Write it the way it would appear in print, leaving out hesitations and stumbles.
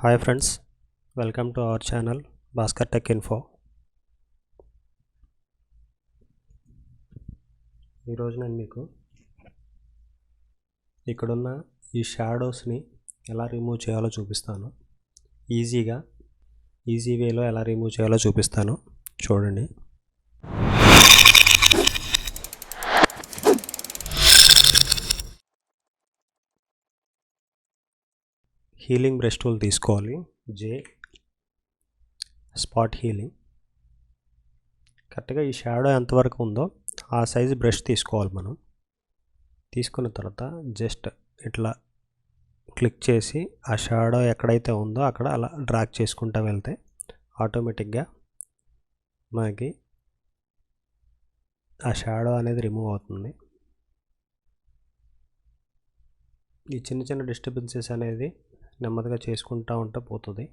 Hi friends, welcome to our channel Bhaskartec Info. ఈరోజు నేను మీకు ఇక్కడున్న ఈ షాడోస్ని ఎలా రిమూవ్ చేయాలో చూపిస్తాను. ఈజీ వేలో ఎలా రిమూవ్ చేయాలో చూపిస్తాను, చూడండి. హీలింగ్ బ్రష్ టూల్ తీసుకోవాలి. Spot healing. కరెక్ట్గా ఈ షాడో ఎంతవరకు ఉందో ఆ సైజు బ్రష్ తీసుకోవాలి. మనం తీసుకున్న తర్వాత జస్ట్ ఇట్లా క్లిక్ చేసి ఆ షాడో ఎక్కడైతే ఉందో అక్కడ అలా డ్రాగ్ చేసుకుంటూ వెళ్తే ఆటోమేటిక్గా మనకి ఆ షాడో అనేది రిమూవ్ అవుతుంది. ఈ చిన్న చిన్న డిస్టర్బెన్సెస్ అనేది నెమ్మదిగా చేసుకుంటూ ఉంటే పోతుంది.